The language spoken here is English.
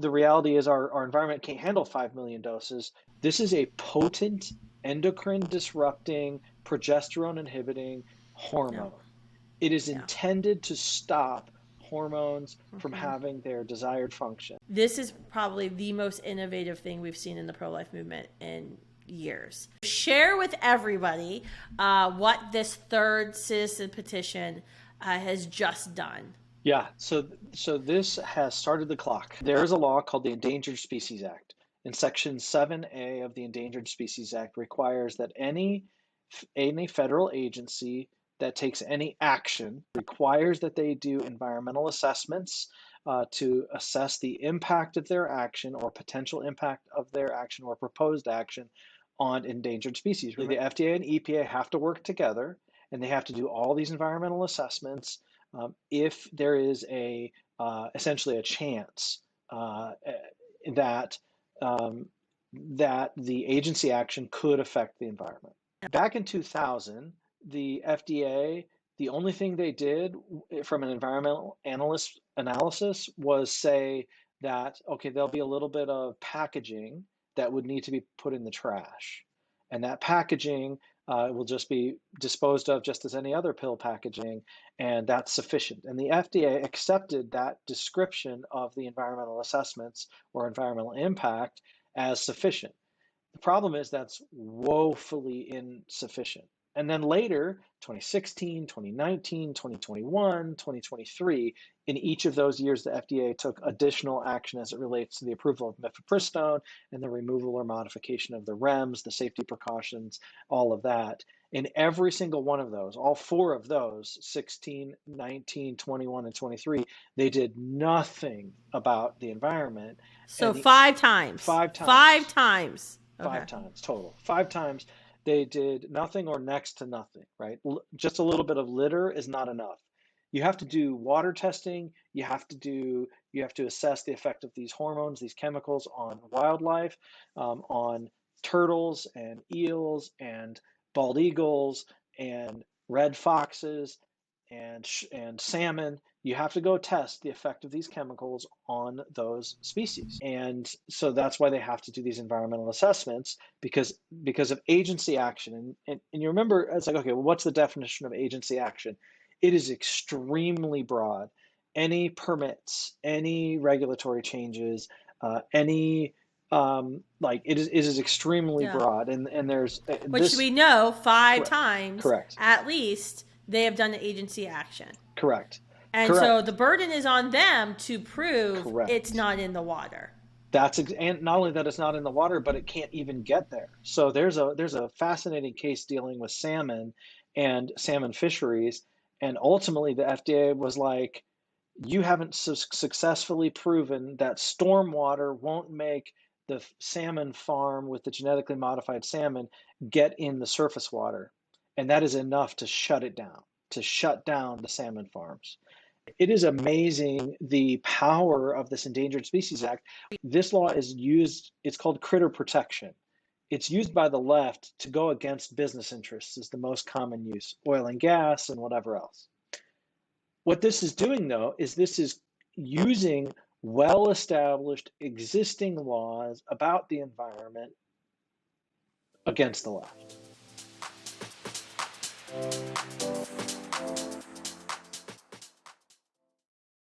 The reality is our environment can't handle 5 million doses. This is a potent endocrine disrupting, progesterone inhibiting Yeah. hormone. It is Yeah. intended to stop hormones from Hmm. having their desired function. This is probably the most innovative thing we've seen in the pro-life movement in years. Share with everybody what this third citizen petition has just done. Yeah, so this has started the clock. There is a law called the Endangered Species Act. And Section 7A of the Endangered Species Act requires that any federal agency that takes any action requires that they do environmental assessments to assess the impact of their action or potential impact of their action or proposed action on endangered species. The FDA and EPA have to work together and they have to do all these environmental assessments if there is essentially a chance that that the agency action could affect the environment. Back in 2000, the FDA, the only thing they did from an environmental analyst analysis was say that, okay, there'll be a little bit of packaging that would need to be put in the trash. And that packaging will just be disposed of just as any other pill packaging, and that's sufficient. And the FDA accepted that description of the environmental assessments or environmental impact as sufficient. The problem is that's woefully insufficient. And then later, 2016, 2019, 2021, 2023, in each of those years, the FDA took additional action as it relates to the approval of mifepristone and the removal or modification of the REMS, the safety precautions, all of that. In every single one of those, all four of those, 16, 19, 21, and 23, they did nothing about the environment. So And 5 times. five Five times times. Okay. 5 times total. 5 times they did nothing or next to nothing, right? Just a little bit of litter is not enough. You have to do water testing. You have to assess the effect of these hormones, these chemicals on wildlife, on turtles and eels and bald eagles and red foxes and salmon. You have to go test the effect of these chemicals on those species. And so that's why they have to do these environmental assessments because of agency action. And you remember, it's like, okay, well, what's the definition of agency action? It is extremely broad. Any permits, any regulatory changes, any like it is extremely Yeah. broad. And there's Which this we know five correct, times correct, at least they have done the agency action. correct, And so the correct, burden is on them to prove it's correct. not in the water. And not only that it's not in the water, but it can't even get there. So there's a fascinating case dealing with salmon and salmon fisheries, and ultimately the FDA was like, you haven't successfully proven that stormwater won't make the salmon farm with the genetically modified salmon get in the surface water, and that is enough to shut it down, to shut down the salmon farms. It is amazing the power of this Endangered Species Act. This law is used, it's called critter protection. It's used by the left to go against business interests, is the most common use, oil and gas and whatever else. What this is doing, though, is this is using well established existing laws about the environment against the left.